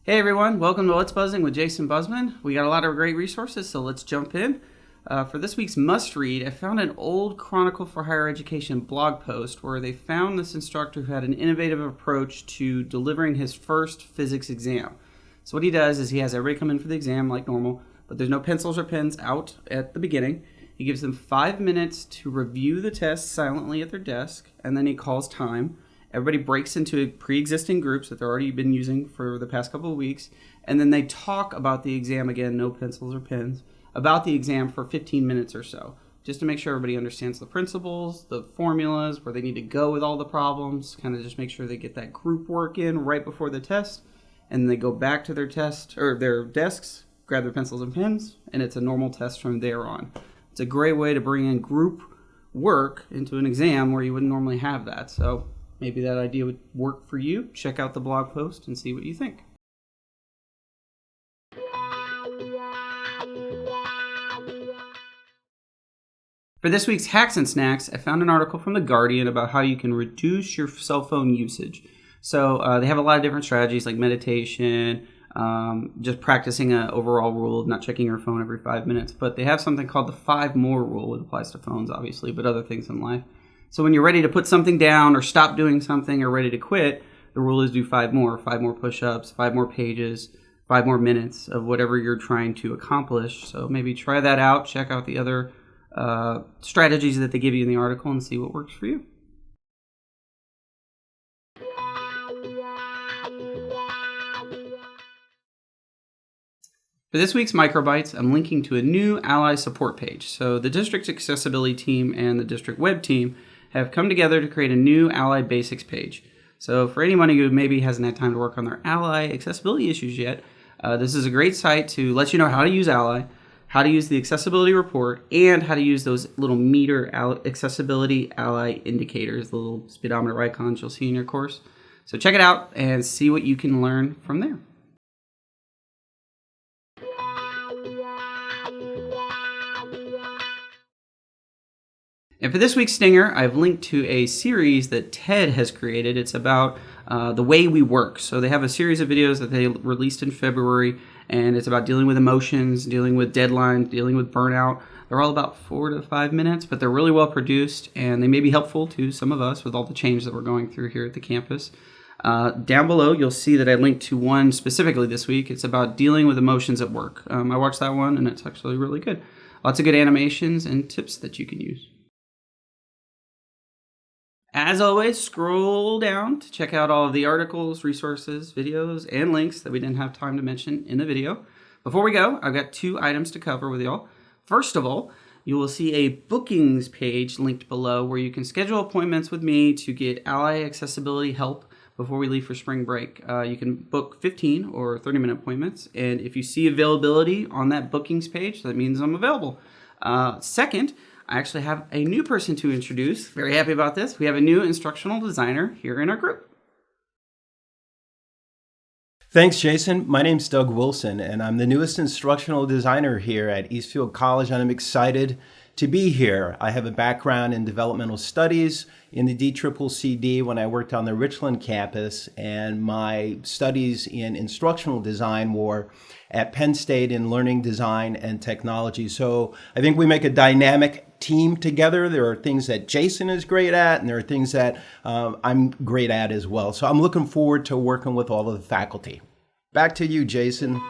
Hey everyone, welcome to What's Buzzing with Jason Buzzman. We got a lot of great resources, so let's jump in. For this week's must-read, I found an old Chronicle for Higher Education blog post where they found this instructor who had an innovative approach to delivering his first physics exam. So what he does is he has everybody come in for the exam like normal, but there's no pencils or pens out at the beginning. He gives them 5 minutes to review the test silently at their desk, and then he calls time. Everybody breaks into pre-existing groups that they've already been using for the past couple of weeks, and then they talk about the exam again, no pencils or pens, about the exam for 15 minutes or so, just to make sure everybody understands the principles, the formulas, where they need to go with all the problems, kind of just make sure they get that group work in right before the test, and then they go back to their test or their desks, grab their pencils and pens, and it's a normal test from there on. It's a great way to bring in group work into an exam where you wouldn't normally have that. So maybe that idea would work for you. Check out the blog post and see what you think. For this week's Hacks and Snacks, I found an article from The Guardian about how you can reduce your cell phone usage. So they have a lot of different strategies like meditation, just practicing an overall rule of not checking your phone every 5 minutes. But they have something called the 5 more rule. It applies to phones, obviously, but other things in life. So when you're ready to put something down or stop doing something or ready to quit, the rule is do 5 more push-ups, 5 more pages, 5 more minutes of whatever you're trying to accomplish. So maybe try that out, check out the other strategies that they give you in the article and see what works for you. For this week's Microbytes, I'm linking to a new Ally support page. So the district's accessibility team and the district web team have come together to create a new Ally Basics page. So for anyone who maybe hasn't had time to work on their Ally accessibility issues yet, this is a great site to let you know how to use Ally, how to use the accessibility report, and how to use those little meter accessibility Ally indicators, the little speedometer icons you'll see in your course. So check it out and see what you can learn from there. And for this week's Stinger, I've linked to a series that TED has created. It's about the way we work. So they have a series of videos that they released in February, and it's about dealing with emotions, dealing with deadlines, dealing with burnout. They're all about 4 to 5 minutes, but they're really well produced, and they may be helpful to some of us with all the change that we're going through here at the campus. Down below, you'll see that I linked to one specifically this week. It's about dealing with emotions at work. I watched that one, and it's actually really good. Lots of good animations and tips that you can use. As always, scroll down to check out all of the articles, resources, videos, and links that we didn't have time to mention in the video. Before we go, I've got 2 items to cover with y'all. First of all, you will see a bookings page linked below where you can schedule appointments with me to get Ally accessibility help before we leave for spring break. You can book 15 or 30-minute appointments, and if you see availability on that bookings page, that means I'm available. Second, I actually have a new person to introduce. Very happy about this. We have a new instructional designer here in our group. Thanks, Jason. My name's Doug Wilson, and I'm the newest instructional designer here at Eastfield College, and I'm excited to be here. I have a background in developmental studies in the DCCCD when I worked on the Richland campus, and my studies in instructional design were at Penn State in learning design and technology. So I think we make a dynamic team together. There are things that Jason is great at, and there are things that I'm great at as well. So I'm looking forward to working with all of the faculty. Back to you, Jason.